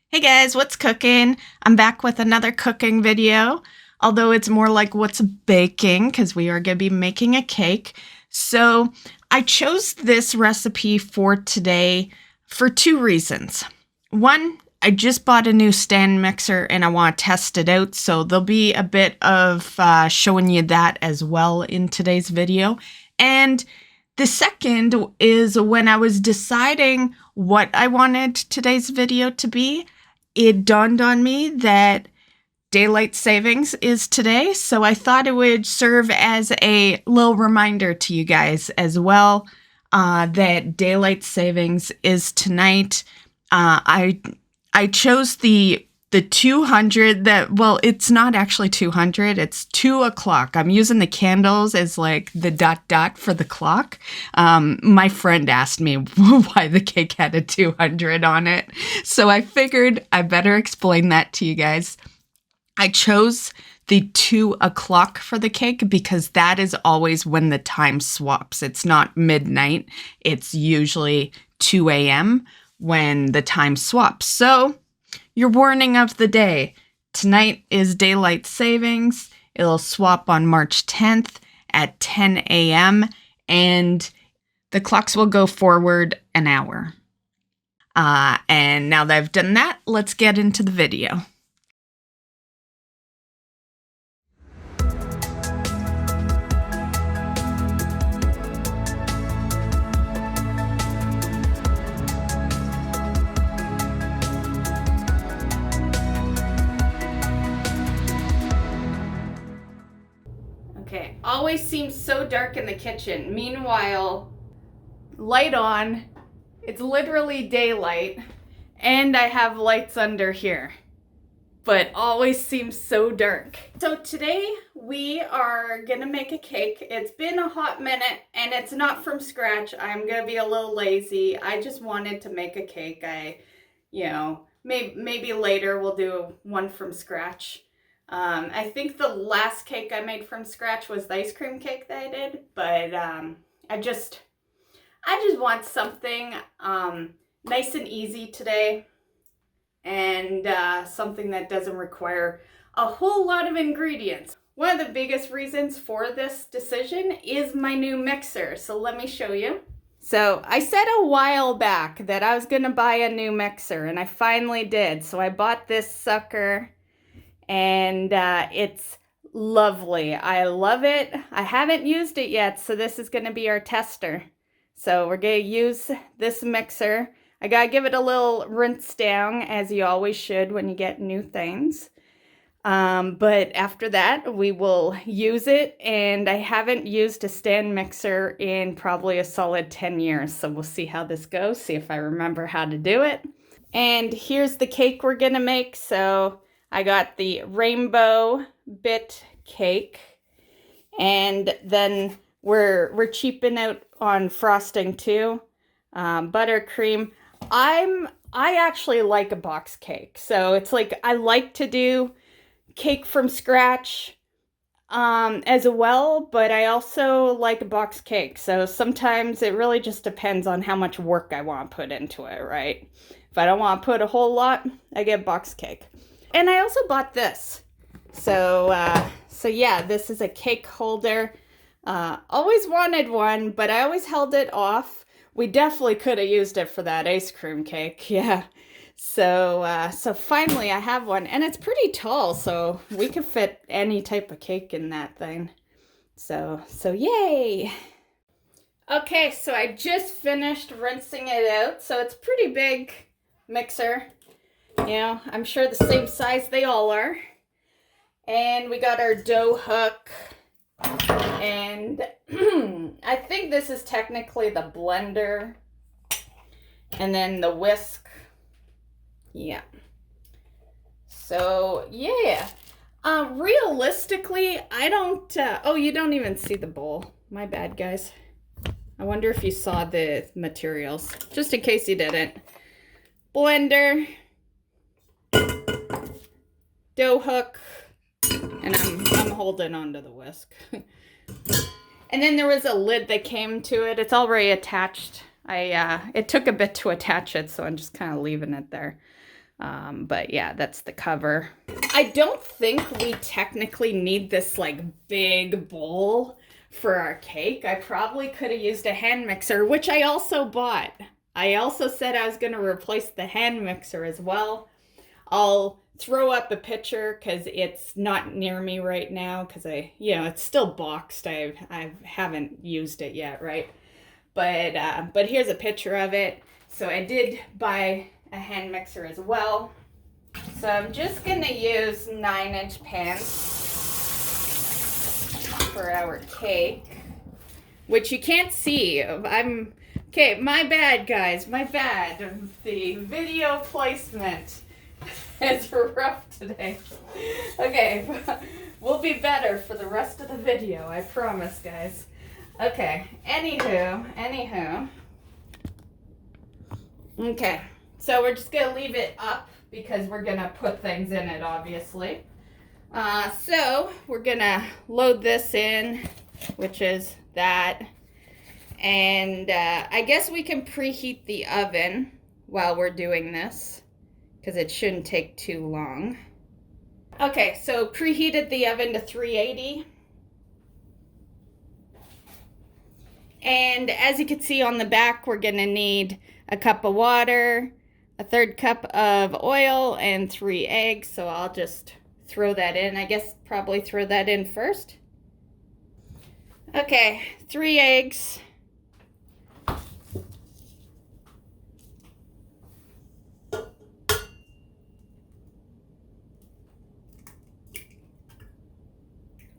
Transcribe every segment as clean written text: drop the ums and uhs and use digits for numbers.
Hey guys, what's cooking? I'm back with another cooking video, although it's more like what's baking because we are going to be making a cake. So I chose this recipe for today for two reasons. One, I just bought a new stand mixer and I want to test it out, so there'll be a bit of showing you that as well in today's video. And the second is when I was deciding what I wanted today's video to be, it dawned on me that daylight savings is today, so I thought it would serve as a little reminder to you guys as well that daylight savings is tonight. I chose the 200 well, it's not actually 200, it's 2 o'clock. I'm using the candles as like the dot for the clock. My friend asked me why the cake had a 200 on it, so I figured I better explain that to you guys. I chose the 2 o'clock for the cake because that is always when the time swaps. It's not midnight, it's usually 2 a.m. when the time swaps. So your warning of the day. Tonight is daylight savings. It'll swap on March 10th at 10 a.m. and the clocks will go forward an hour. And now that I've done that, let's get into the video. Okay, always seems so dark in the kitchen. Meanwhile, light on, it's literally daylight, and I have lights under here, but always seems so dark. So today we are gonna make a cake. It's been a hot minute and it's not from scratch. I'm gonna be a little lazy. I just wanted to make a cake. Maybe later we'll do one from scratch. I think the last cake I made from scratch was the ice cream cake that I did, but I just want something nice and easy today, and something that doesn't require a whole lot of ingredients. One of the biggest reasons for this decision is my new mixer, so let me show you. So I said a while back that I was gonna buy a new mixer, and I finally did. So I bought this sucker, and it's lovely. I love it. I haven't used it yet, so this is going to be our tester. So we're going to use this mixer. I got to give it a little rinse down, as you always should when you get new things. But after that, we will use it, and I haven't used a stand mixer in probably a solid 10 years, so we'll see how this goes, see if I remember how to do it. And here's the cake we're going to make. So I got the rainbow bit cake, and then we're cheaping out on frosting too. Buttercream. I actually like a box cake, so it's like I like to do cake from scratch as well, but I also like a box cake. So sometimes it really just depends on how much work I want to put into it, right? If I don't want to put a whole lot, I get box cake. And I also bought this. So yeah, this is a cake holder. Always wanted one, but I always held it off. We definitely could have used it for that ice cream cake, yeah. So finally I have one, and it's pretty tall, so we could fit any type of cake in that thing. So yay! Okay, so I just finished rinsing it out. So it's a pretty big mixer. I'm sure the same size they all are. And we got our dough hook. And I think this is technically the blender. And then the whisk. Yeah. So, yeah. Realistically, I don't... oh, you don't even see the bowl. My bad, guys. I wonder if you saw the materials. Just in case you didn't. Blender. Dough hook, and I'm holding onto the whisk. And then there was a lid that came to it. It's already attached. It took a bit to attach it, so I'm just kind of leaving it there. But yeah, that's the cover. I don't think we technically need this like big bowl for our cake. I probably could have used a hand mixer, which I also bought. I also said I was going to replace the hand mixer as well. I'll throw up a picture because it's not near me right now because it's still boxed. I haven't used it yet, right? But here's a picture of it. So I did buy a hand mixer as well. So I'm just gonna use 9-inch pans for our cake, which you can't see. Okay, my bad, guys, my bad. The video placement is rough today. Okay, we'll be better for the rest of the video, I promise, guys. Okay, anywho. Okay, so we're just gonna leave it up because we're gonna put things in it, obviously. So we're gonna load this in, which is that. And I guess we can preheat the oven while we're doing this because it shouldn't take too long. Okay, so preheated the oven to 380. And as you can see on the back, we're gonna need a cup of water, a 1/3 cup of oil, and 3 eggs. So I'll just throw that in. I guess probably throw that in first. Okay, 3 eggs.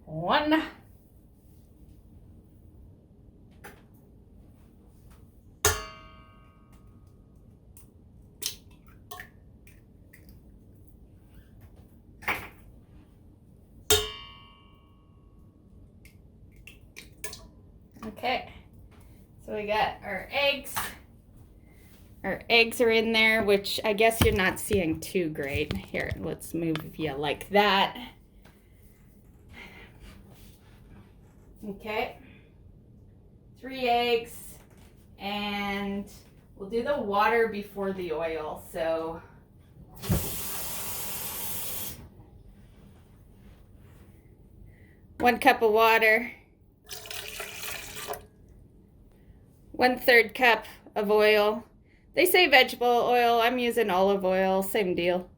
One. Okay, so we got our eggs. Our eggs are in there, which I guess you're not seeing too great. Here, let's move you like that. Okay, 3 eggs, and we'll do the water before the oil. So one cup of water, 1/3 cup of oil. They say vegetable oil. I'm using olive oil, same deal.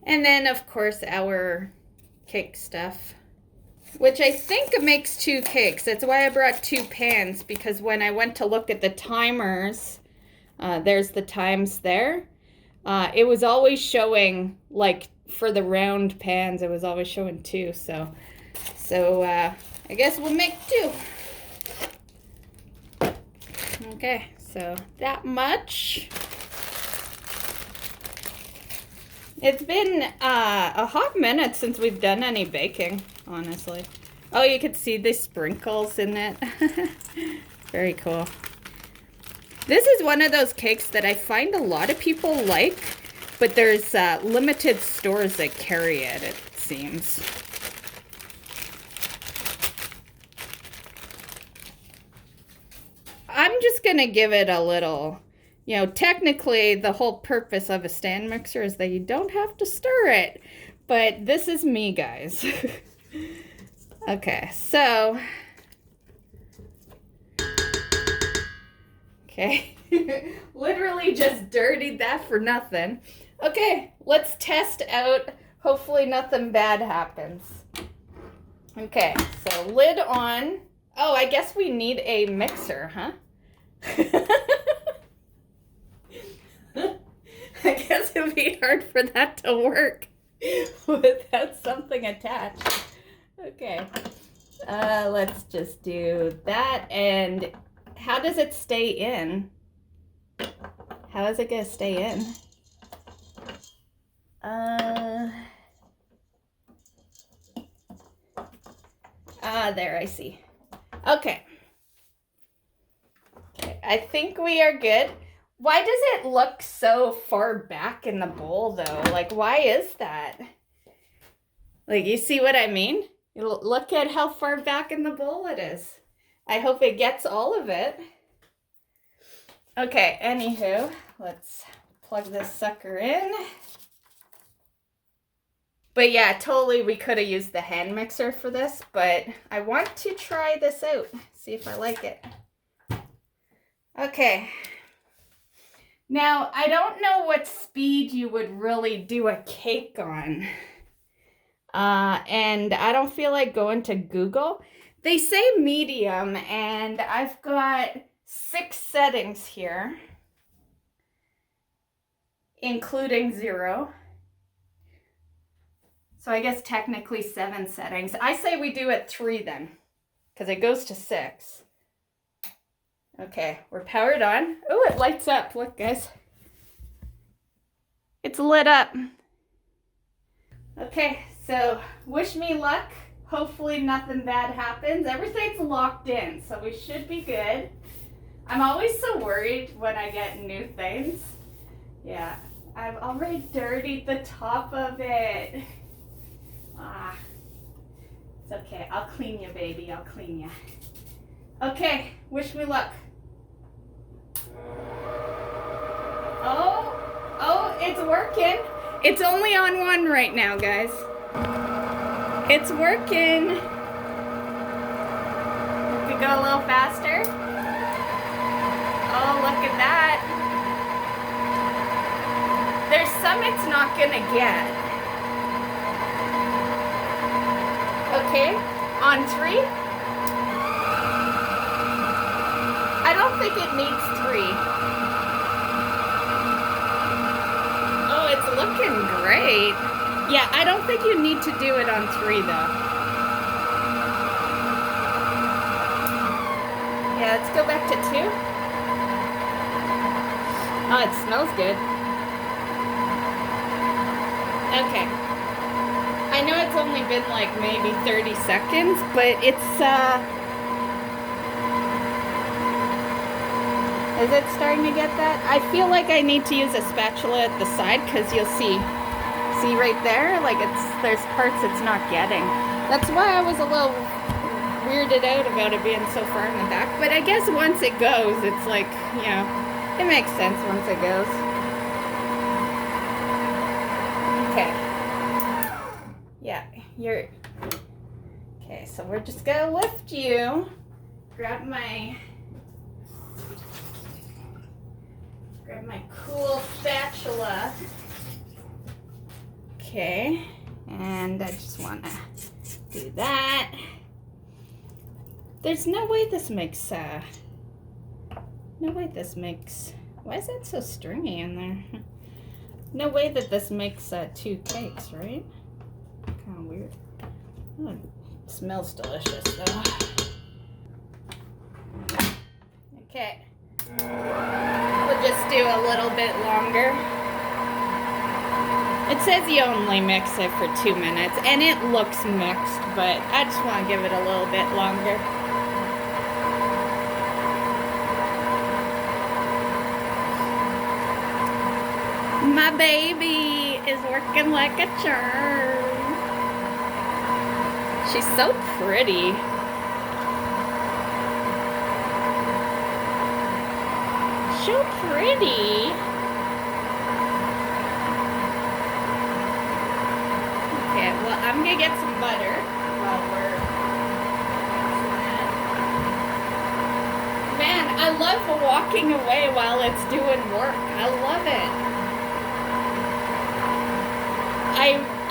And then, of course, our cake stuff, which I think makes 2 cakes. That's why I brought 2 pans, because when I went to look at the timers, there's the times there. It was always showing, like, for the round pans, it was always showing 2. So I guess we'll make 2. Okay, so that much. It's been a hot minute since we've done any baking, honestly. Oh, you could see the sprinkles in it. Very cool. This is one of those cakes that I find a lot of people like, but there's limited stores that carry it, it seems. I'm just gonna give it a little, technically the whole purpose of a stand mixer is that you don't have to stir it, but this is me, guys. Okay, so, okay, literally just dirtied that for nothing. Okay, let's test out, hopefully nothing bad happens. Okay, so lid on. Oh, I guess we need a mixer, huh? I guess it would be hard for that to work without something attached. Okay, let's just do that. And how does it stay in? How is it gonna stay in? There, I see. Okay. Okay, I think we are good. Why does it look so far back in the bowl, though? Like, why is that? Like, you see what I mean? Look at how far back in the bowl it is. I hope it gets all of it. Okay, anywho, let's plug this sucker in. But yeah, totally we could have used the hand mixer for this, but I want to try this out, see if I like it. Okay. Now, I don't know what speed you would really do a cake on. And I don't feel like going to Google. They say medium, and I've got 6 settings here, including 0. So I guess technically 7 settings. I say we do it 3 then, because it goes to 6. Okay, we're powered on. Oh, it lights up. Look, guys. It's lit up. Okay, so wish me luck. Hopefully nothing bad happens. Everything's locked in, so we should be good. I'm always so worried when I get new things. Yeah, I've already dirtied the top of it. Ah, it's okay. I'll clean you, baby. I'll clean you. Okay, wish me luck. Oh, it's working. It's only on 1 right now, guys. It's working. We could go a little faster. Oh, look at that. There's some it's not gonna get. Okay, on 3. I don't think it needs 3. Oh, it's looking great. Yeah, I don't think you need to do it on 3 though. Yeah, let's go back to 2. Oh, it smells good. Okay. I know it's only been like maybe 30 seconds, but it's, is it starting to get that? I feel like I need to use a spatula at the side because you'll see right there, like there's parts it's not getting. That's why I was a little weirded out about it being so far in the back. But I guess once it goes, it's like, you know, it makes sense once it goes. Okay. Yeah, okay, so we're just gonna lift you. Grab my cool spatula. Okay, and I just want to do that. There's no way this makes, why is that so stringy in there? No way that this makes 2 cakes, right? Kind of weird. Oh, it smells delicious though. Okay. We'll just do a little bit longer. It says you only mix it for 2 minutes, and it looks mixed, but I just want to give it a little bit longer. My baby is working like a charm. She's so pretty. So pretty. Okay, well, I'm gonna get some butter while we're doing that. Man, I love walking away while it's doing work. I love it.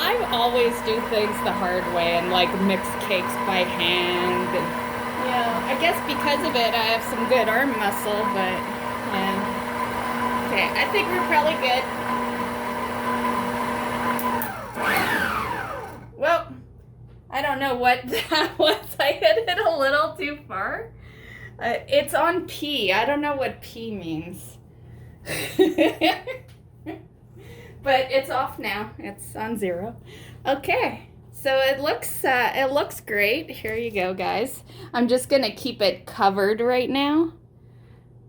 I always do things the hard way and like mix cakes by hand, and you know, I guess because of it I have some good arm muscle, but yeah. Okay, I think we're probably good. Well, I don't know what that was. I hit it a little too far. It's on P. I don't know what P means. But it's off now. It's on 0. Okay, so it looks great. Here you go, guys. I'm just gonna keep it covered right now.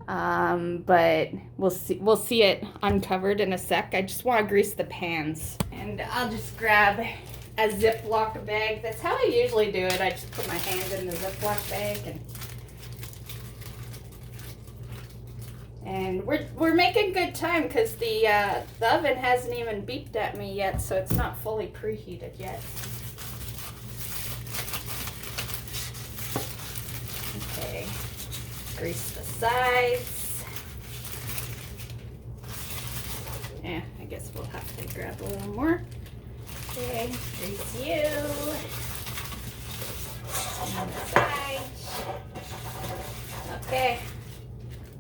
But we'll see it uncovered in a sec. I just want to grease the pans, and I'll just grab a Ziploc bag. That's how I usually do it. I just put my hand in the Ziploc bag And we're making good time because the oven hasn't even beeped at me yet, so it's not fully preheated yet. Okay, grease the sides. Yeah, I guess we'll have to grab a little more. Okay, grease you. And the sides. Okay,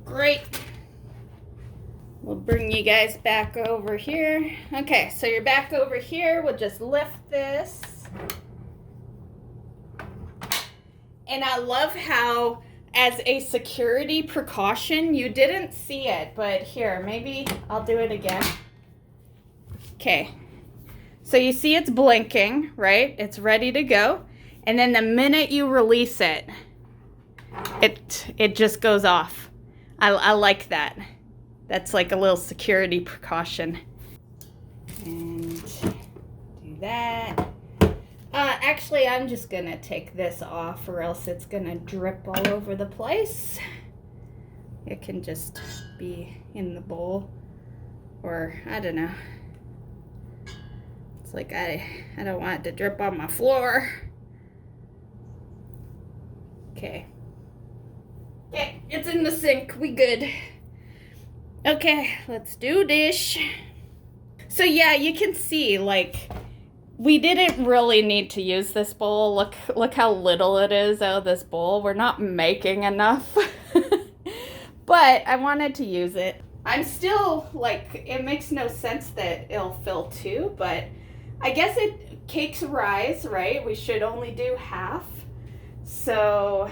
great. We'll bring you guys back over here. Okay, so you're back over here. We'll just lift this. And I love how, as a security precaution, you didn't see it, but here, maybe I'll do it again. Okay, so you see it's blinking, right? It's ready to go. And then the minute you release it, it just goes off. I like that. That's like a little security precaution. And do that. Actually, I'm just gonna take this off or else it's gonna drip all over the place. It can just be in the bowl, or I don't know. It's like I don't want it to drip on my floor. Okay. Okay, it's in the sink. We good. Okay, let's do this. So yeah, you can see, like, we didn't really need to use this bowl. Look how little it is out of this bowl. We're not making enough. But I wanted to use it. I'm still, like, it makes no sense that it'll fill 2, but I guess cakes rise, right? We should only do half. So,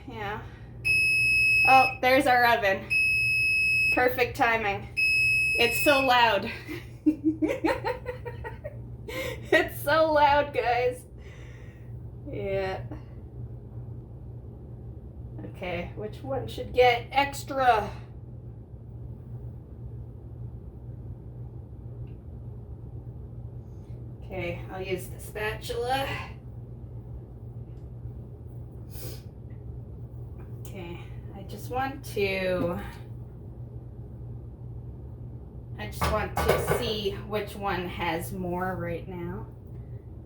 yeah. Oh, there's our oven. Perfect timing. It's so loud. It's so loud, guys. Yeah. Okay, which one should get extra? Okay, I'll use the spatula. Okay, I just want to see which one has more right now.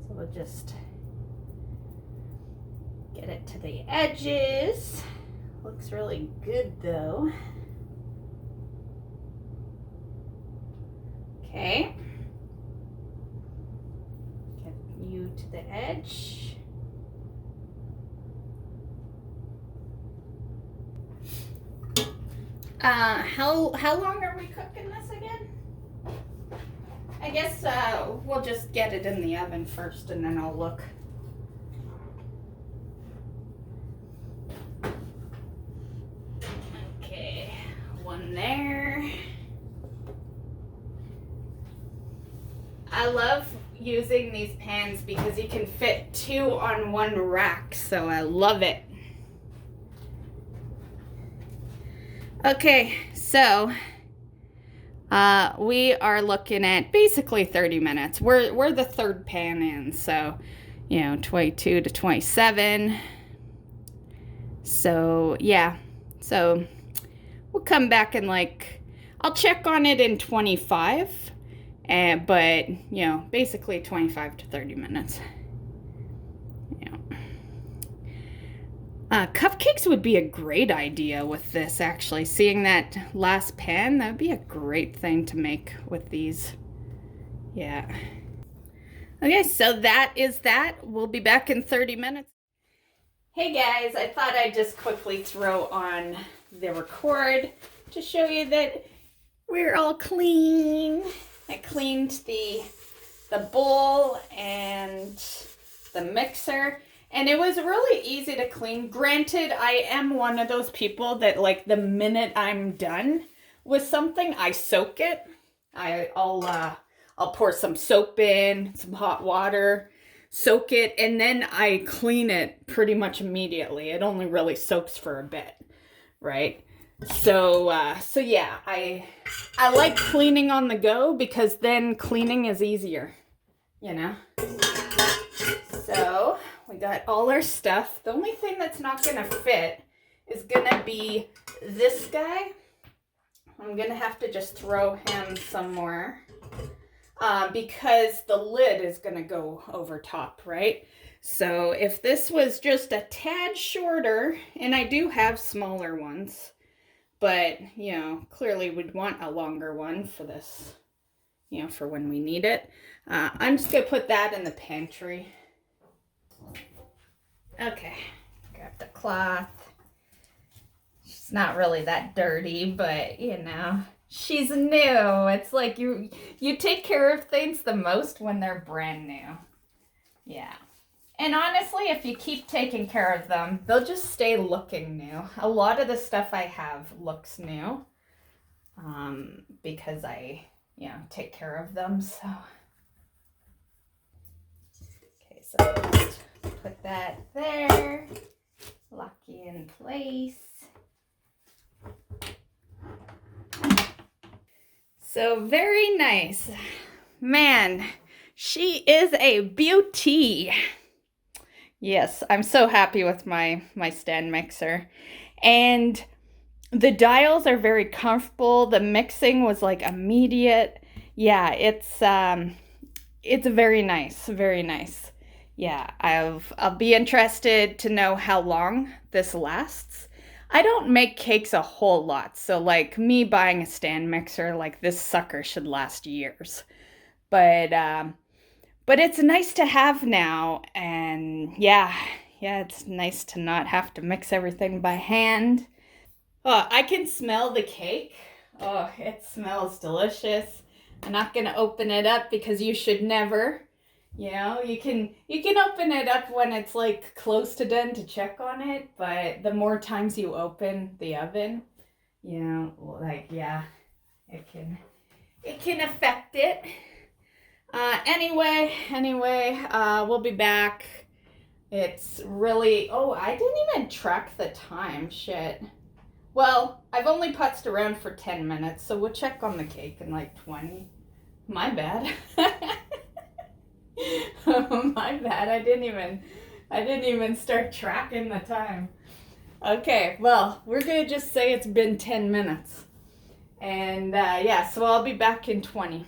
So we'll just get it to the edges. Looks really good though. Okay. Get you to the edge. How long are we cooking this again? I guess we'll just get it in the oven first and then I'll look. Okay, one there. I love using these pans because you can fit 2 on one rack, so I love it. Okay, so we are looking at basically 30 minutes. We're the 3rd pan in, so 22 to 27. So yeah, so we'll come back in I'll check on it in 25, but basically 25 to 30 minutes. Cupcakes would be a great idea with this, actually. Seeing that last pan, that would be a great thing to make with these. Yeah. Okay, so that is that. We'll be back in 30 minutes. Hey guys, I thought I'd just quickly throw on the record to show you that we're all clean. I cleaned the bowl and the mixer. And it was really easy to clean. Granted, I am one of those people that the minute I'm done with something, I soak it. I'll pour some soap in, some hot water, soak it, and then I clean it pretty much immediately. It only really soaks for a bit, right? So yeah, I like cleaning on the go because then cleaning is easier, So we got all our stuff. The only thing that's not gonna fit is gonna be this guy. I'm gonna have to just throw him somewhere because the lid is gonna go over top, right? So if this was just a tad shorter, and I do have smaller ones, but, you know, clearly we'd want a longer one for this, you know, for when we need it. I'm just gonna put that in the pantry. Okay, grab the cloth. She's not really that dirty, but, you know, she's new. It's like you take care of things the most when they're brand new. Yeah. And honestly, if you keep taking care of them, they'll just stay looking new. A lot of the stuff I have looks new because I, you know, take care of them. So, okay, so just put that there, lock you in place. So very nice. Man, she is a beauty. Yes, I'm so happy with my stand mixer. And the dials are very comfortable. The mixing was like immediate. Yeah, it's very nice, very nice. Yeah, I'll be interested to know how long this lasts. I don't make cakes a whole lot, so like me buying a stand mixer, like this sucker should last years. But it's nice to have now, and yeah, it's nice to not have to mix everything by hand. Oh, I can smell the cake. Oh, it smells delicious. I'm not gonna open it up because you should never. You know, you can open it up when it's like close to done to check on it, but the more times you open the oven, you know, like, yeah, it can affect it. Anyway, we'll be back. It's really, oh, I didn't even track the time, shit. Well, I've only putzed around for 10 minutes, so we'll check on the cake in like 20. My bad. Oh, my bad. I didn't even start tracking the time. Okay, well, we're gonna just say it's been 10 minutes. And yeah, so I'll be back in 20.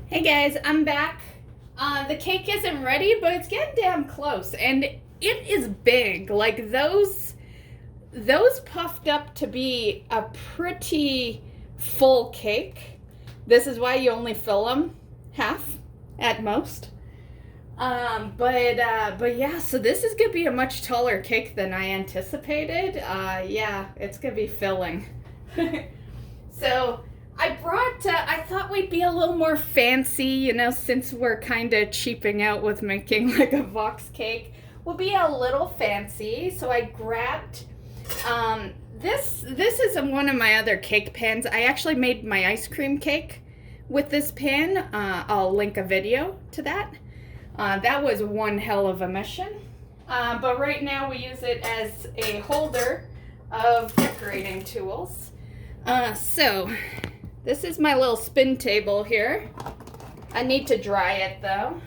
Hey guys, I'm back. The cake isn't ready, but it's getting damn close, and it is big. Like those puffed up to be a pretty full cake. This is why you only fill them half at most. But yeah, so this is gonna be a much taller cake than I anticipated. Yeah, it's gonna be filling. So I thought we'd be a little more fancy, you know, since we're kind of cheaping out with making like a box cake. We'll be a little fancy. So I grabbed, this is one of my other cake pans. I actually made my ice cream cake with this pan. I'll link a video to that. That was one hell of a mission. But right now we use it as a holder of decorating tools. So this is my little spin table here. I need to dry it though.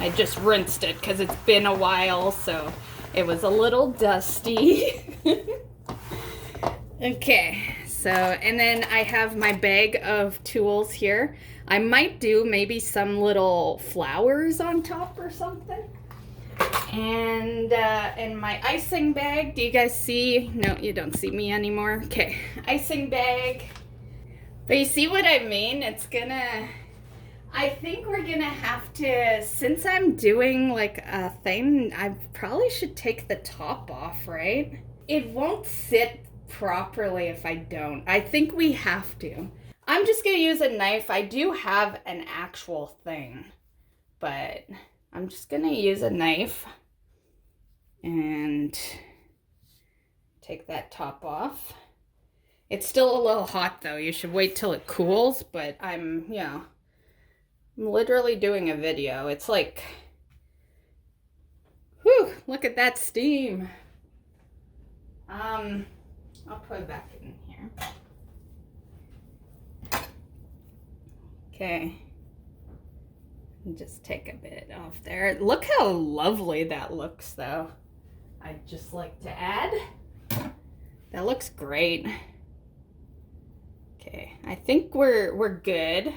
I just rinsed it because it's been a while, so it was a little dusty. Okay, so, and then I have my bag of tools here. I might do maybe some little flowers on top or something. And my icing bag, do you guys see? No, you don't see me anymore. Okay, icing bag. But you see what I mean? It's gonna, I think we're gonna have to, since I'm doing like a thing, I probably should take the top off, right? It won't sit properly if I don't. I think we have to. I'm just gonna use a knife. I do have an actual thing, but I'm just gonna use a knife and take that top off. It's still a little hot though. You should wait till it cools, but I'm literally doing a video. It's like, whew, look at that steam. I'll put it back in here. Okay. Just take a bit off there. Look how lovely that looks, though. I'd just like to add. That looks great. Okay, I think we're good.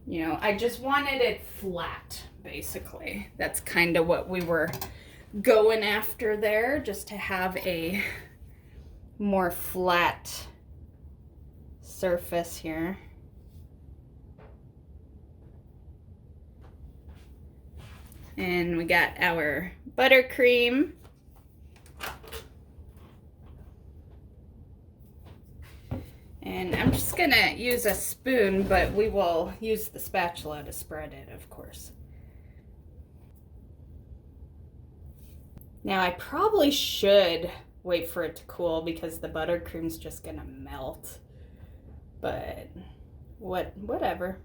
You know, I just wanted it flat, basically. That's kind of what we were going after there, just to have a more flat surface here. And we got our buttercream. And I'm just gonna use a spoon, but we will use the spatula to spread it, of course. Now I probably should wait for it to cool because the buttercream's just gonna melt. But whatever.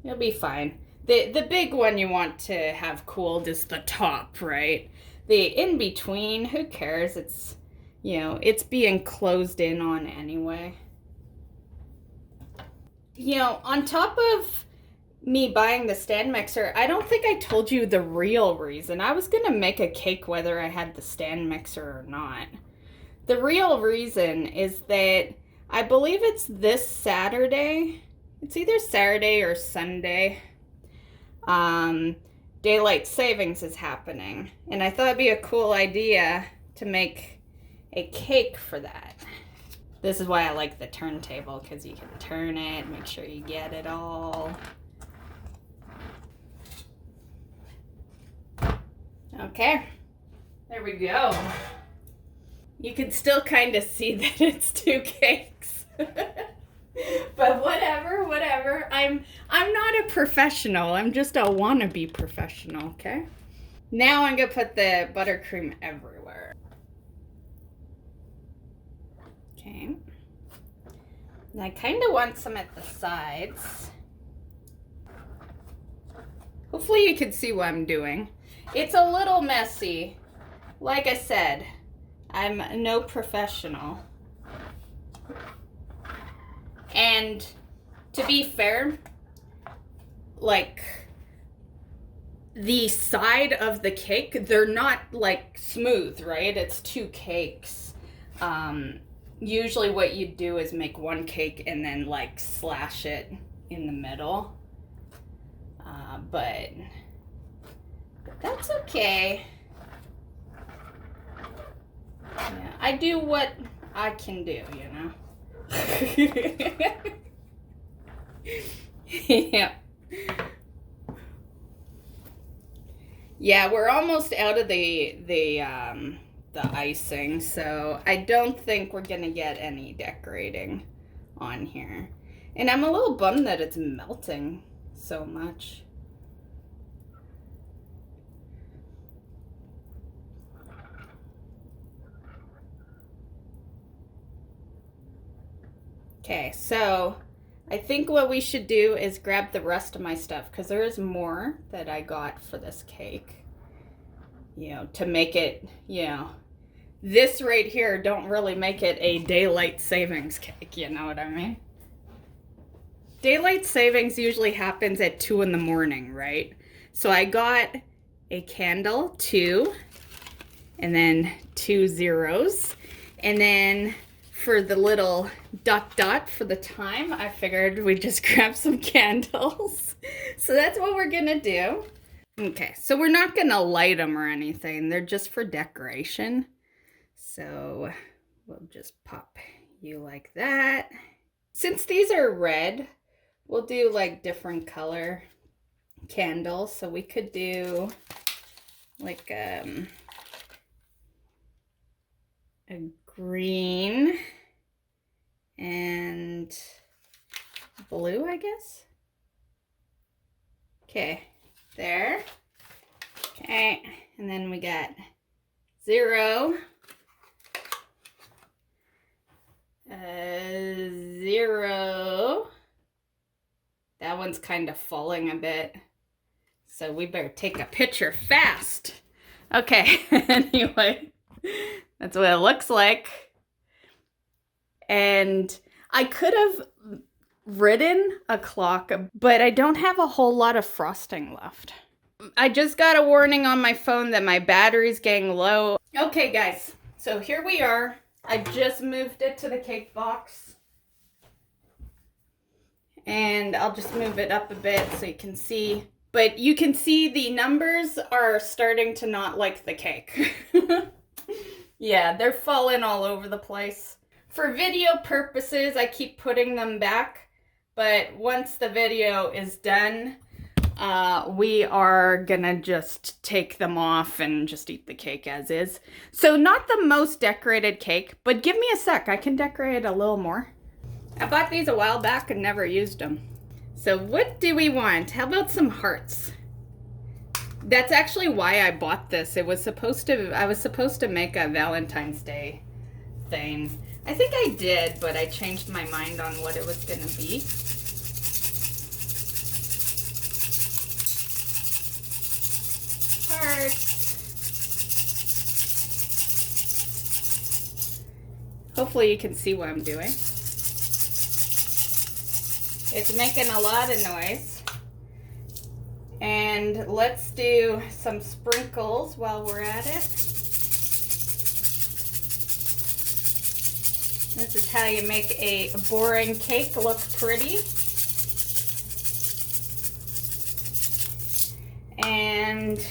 It'll be fine. The big one you want to have cooled is the top, right? The in-between, who cares? It's, you know, it's being closed in on anyway. You know, on top of me buying the stand mixer, I don't think I told you the real reason. I was gonna make a cake whether I had the stand mixer or not. The real reason is that I believe it's this Saturday. It's either Saturday or Sunday. Daylight savings is happening. And I thought it'd be a cool idea to make a cake for that. This is why I like the turntable, because you can turn it, make sure you get it all. Okay, there we go. You can still kind of see that it's two cakes. But whatever. I'm not a professional. I'm just a wannabe professional, okay? Now I'm gonna put the buttercream everywhere. Okay. And I kind of want some at the sides. Hopefully you can see what I'm doing. It's a little messy. Like I said, I'm no professional. And to be fair, like the side of the cake, they're not like smooth, right? It's two cakes. Usually what you do is make one cake and then like slash it in the middle. But that's okay. Yeah, I do what I can do, you know. Yeah. Yeah, we're almost out of the icing, so I don't think we're gonna get any decorating on here. And I'm a little bummed that it's melting so much. Okay, so I think what we should do is grab the rest of my stuff, because there is more that I got for this cake. You know, to make it, you know, this right here don't really make it a daylight savings cake, you know what I mean? Daylight savings usually happens at 2 in the morning, right? So I got a candle, 2, and then 2 zeros, and then for the little dot for the time, I figured we'd just grab some candles. So that's what we're gonna do. Okay, so we're not gonna light them or anything. They're just for decoration. So we'll just pop you like that. Since these are red, we'll do like different color candles. So we could do like a green and blue, I guess. Okay, there. Okay, and then we got 0, 0. That one's kind of falling a bit, so we better take a picture fast. Okay, anyway, that's what it looks like. And I could have ridden a clock, but I don't have a whole lot of frosting left. I just got a warning on my phone that my battery's getting low. Okay, guys, so here we are. I just moved it to the cake box. And I'll just move it up a bit so you can see. But you can see the numbers are starting to not like the cake. Yeah, they're falling all over the place. For video purposes, I keep putting them back. But once the video is done, we are gonna just take them off and just eat the cake as is. So not the most decorated cake, but give me a sec. I can decorate a little more. I bought these a while back and never used them. So what do we want? How about some hearts? That's actually why I bought this. I was supposed to make a Valentine's Day thing. I think I did, but I changed my mind on what it was gonna be. Hearts. Hopefully you can see what I'm doing. It's making a lot of noise. And let's do some sprinkles while we're at it. This is how you make a boring cake look pretty. And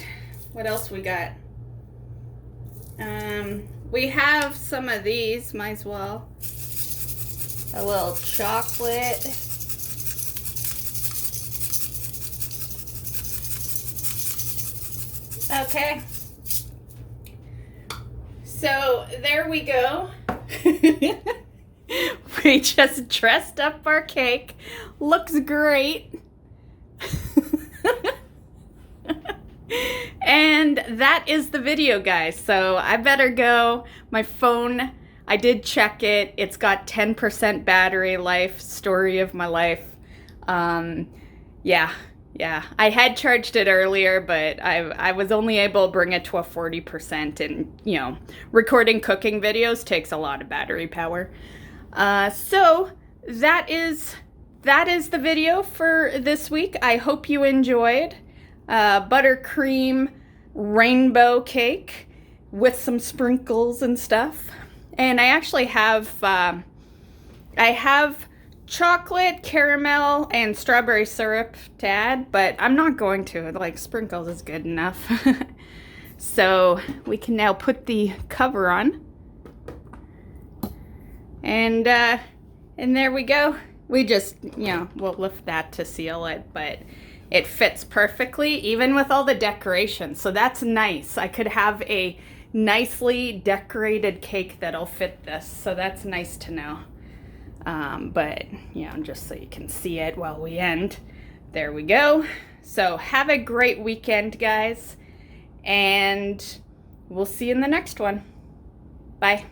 what else we got? We have some of these, might as well. A little chocolate. Okay. So there we go. We just dressed up our cake. Looks great. And that is the video, guys. So I better go. My phone, I did check it. It's got 10% battery life, story of my life. Yeah. I had charged it earlier, but I was only able to bring it to a 40%. And, you know, recording cooking videos takes a lot of battery power. So that is the video for this week. I hope you enjoyed. Buttercream rainbow cake with some sprinkles and stuff. And I actually have, chocolate, caramel, and strawberry syrup to add, but I'm not going to. Like, sprinkles is good enough. So we can now put the cover on. And there we go. We just, we'll lift that to seal it, but it fits perfectly, even with all the decorations. So that's nice. I could have a nicely decorated cake that'll fit this. So that's nice to know. But, just so you can see it while we end. There we go. So have a great weekend, guys. And we'll see you in the next one. Bye.